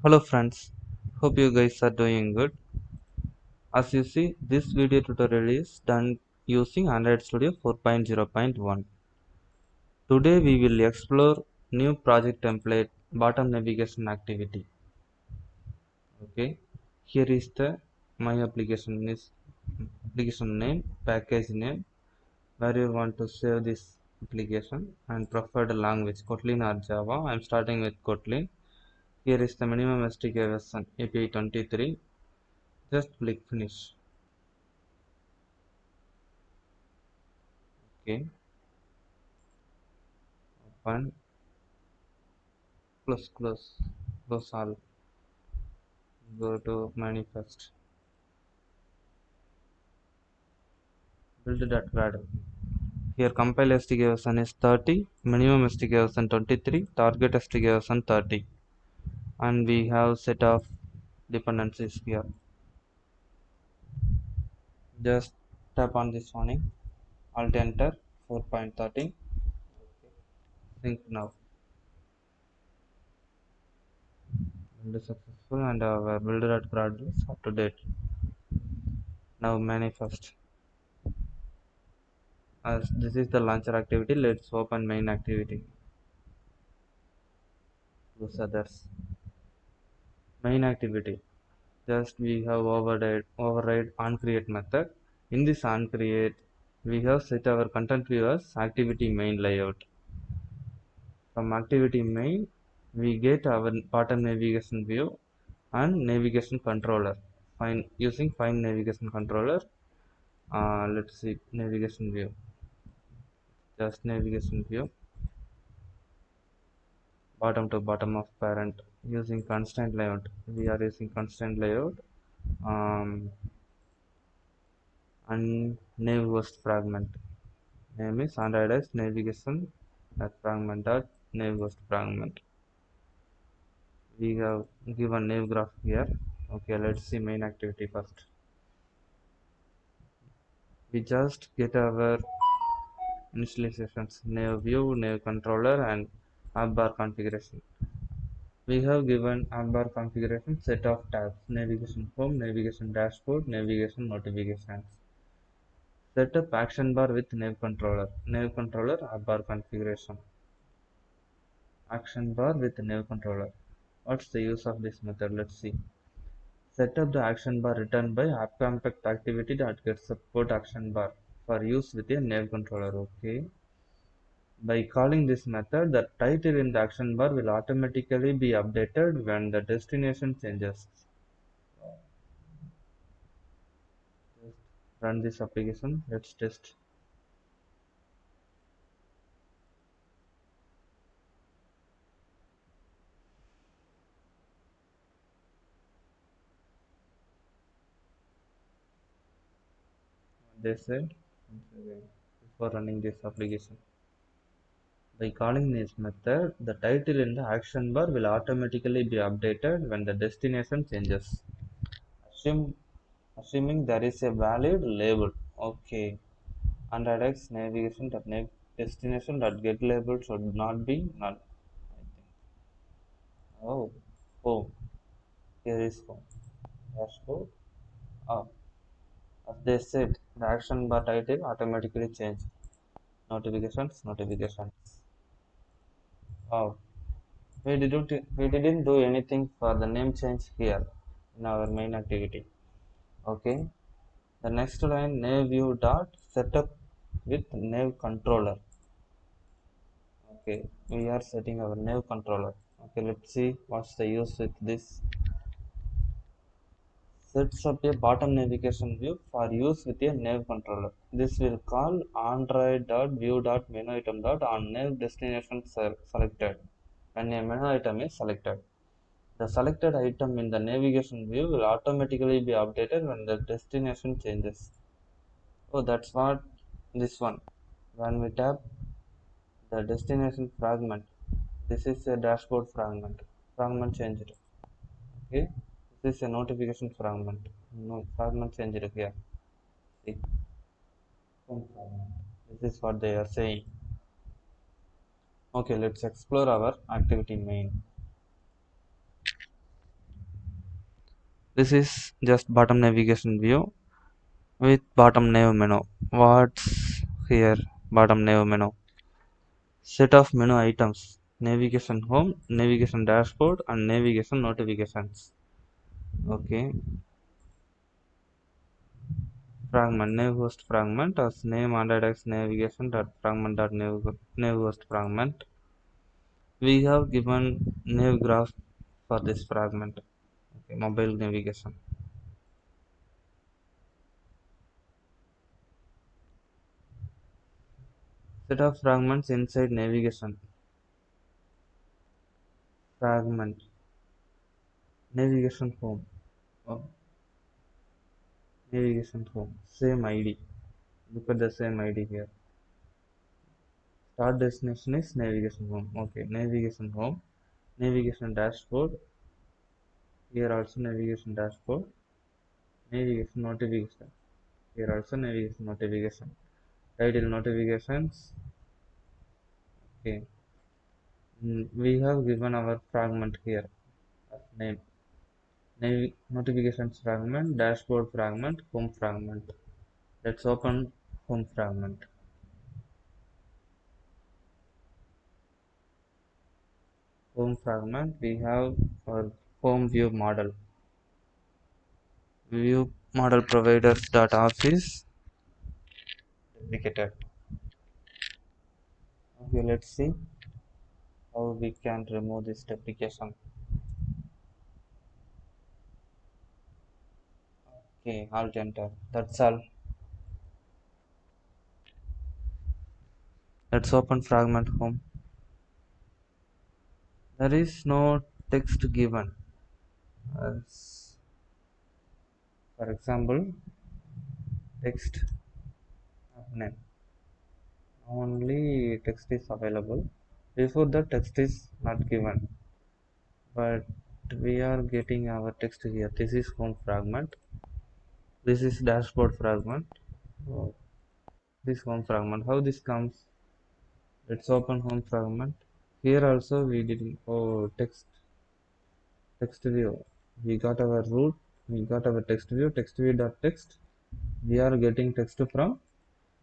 Hello friends, hope you guys are doing good. As you see, this video tutorial is done using Android Studio 4.0.1. Today we will explore new project template bottom navigation activity. Okay, here is the my application name, package name, where you want to save this application and preferred language Kotlin or Java. I am starting with Kotlin. Here is the minimum SDK version API 23. Just click finish. Okay, open, close all, go to manifest, build.grad. Here compile SDK version is 30, minimum SDK version 23, target SDK version 30, and we have set of dependencies here. Just tap on this warning, alt enter 4.13, sync now. Build successful and our build.grad is up to date. Now manifest. As this is the launcher activity, let's open main activity. Close others. Main activity. Just we have override onCreate method. In this onCreate, we have set our content view as activity main layout. From activity main, we get our bottom navigation view and navigation controller. Find navigation controller. Let's see navigation view. Just navigation view. Bottom to bottom of parent using constraint layout. We are using constraint layout. And nav host fragment name is standardized navigation fragment dot nav host fragment. We have given nav graph here. Okay, let's see main activity first. We just get our initializations nav view, nav controller, and app bar configuration. We have given app bar configuration set of tabs: navigation home, navigation dashboard, navigation notifications. Set up action bar with nav controller app bar configuration. Action bar with nav controller. What's the use of this method? Let's see. Set up the action bar returned by appcompact activity that gets support action bar for use with a nav controller. Okay. By calling this method, the title in the action bar will automatically be updated when the destination changes. Just run this application. Let's test. They said before running this application. By calling this method, the title in the action bar will automatically be updated when the destination changes. Assuming there is a valid label. Okay. Android X navigation dot nav destination dot get label should not be null. I think. Oh, home. Here is home. Dashboard. Oh, as they said, the action bar title automatically changed. Notifications. Oh, we didn't do anything for the name change here in our main activity. Okay. The next line nav view dot setup with nav controller. Okay, we are setting our nav controller. Okay, let's see what's the use with this. Sets up a bottom navigation view for use with a nav controller. This will call android.view.menu item on nav destination selected when a menu item is selected. The selected item in the navigation view will automatically be updated when the destination changes. Oh, that's what this one. When we tap the destination fragment, this is a dashboard fragment. Fragment changed. Okay, this is a notification fragment. No fragment changed here. See, this is what they are saying. Okay, let's explore our activity main. This is just bottom navigation view with bottom nav menu. What's here? Bottom nav menu. Set of menu items: navigation home, navigation dashboard, and navigation notifications. Okay. Fragment nav host fragment as name android navigation dot fragment dot nav host fragment. We have given nav graph for this fragment. Okay, mobile navigation. Set of fragments inside navigation. Fragment. Navigation home. Oh, navigation home. Same ID. Look at the same ID here. Start destination is navigation home. Okay, navigation home. Navigation dashboard. Here also navigation dashboard. Navigation notification. Here also navigation notification. Title notifications. Okay. We have given our fragment here as name. Notifications fragment, dashboard fragment, home fragment. Let's open home fragment. Home fragment, we have our home view model. View model providers dot office duplicated. Okay, let's see how we can remove this duplication. Okay, alt enter. That's all. Let's open fragment home. There is no text given. As for example, text name. Only text is available. Before the text is not given, but we are getting our text here. This is home fragment. This is dashboard fragment. Oh, this home fragment. How this comes? Let's open home fragment. Here also we did text view. We got our root. We got our text view dot text. We are getting text from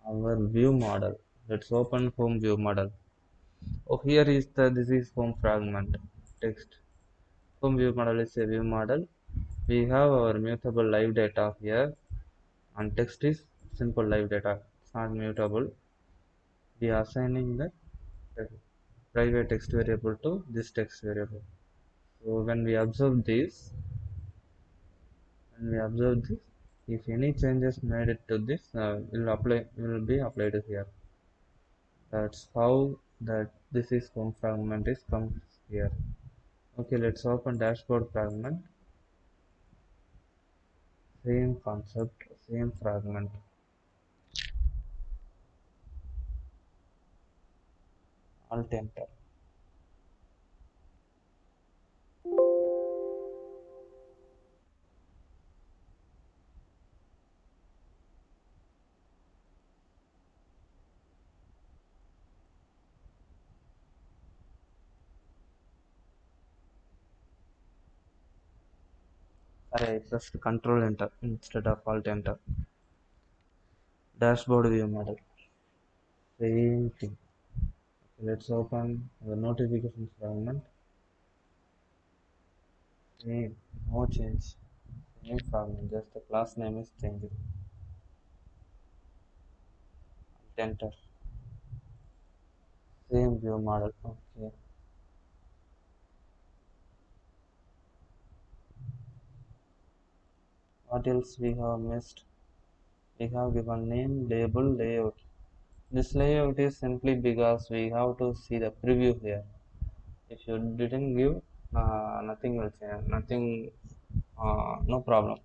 our view model. Let's open home view model. Oh, here is this is home fragment text. Home view model is a view model. We have our mutable live data here, and text is simple live data. It's not mutable. We are assigning the private text variable to this text variable. So when we observe this, if any changes made it to this, will be applied here. That's how that this is home fragment is comes here. Okay, let's open dashboard fragment. Same concept, same fragment. Alt enter. I pressed control enter instead of alt enter. Dashboard view model. Same thing. Okay, let's open the notifications fragment. Same, no change. Same fragment, just the class name is changing. Enter. Same view model. Okay. What else we have missed? We have given name, label, layout. This layout is simply because we have to see the preview here. If you didn't give, nothing will change. Nothing, no problem.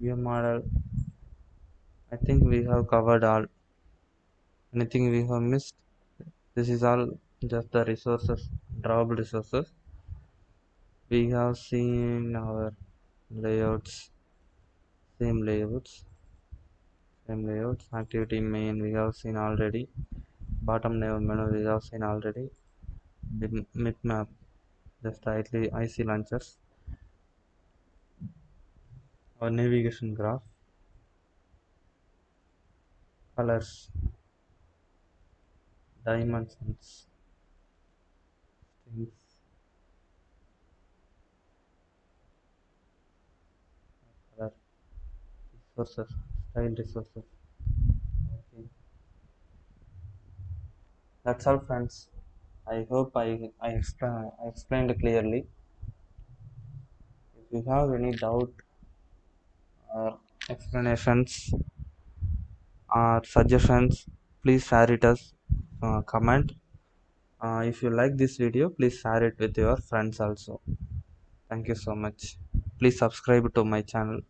View model. I think we have covered all. Anything we have missed? This is all just the resources, drawable resources. We have seen our layouts, same layouts. Frame layouts, activity main we have seen already. Bottom menu we have seen already. Bitmap, just IC launchers. Our navigation graph, colors, dimensions, things, color, resources, style resources. Okay. That's all, friends. I hope I explained clearly. If you have any doubt or explanations or suggestions, please share it as comment. If you like this video, please share it with your friends also. Thank you so much. Please subscribe to my channel.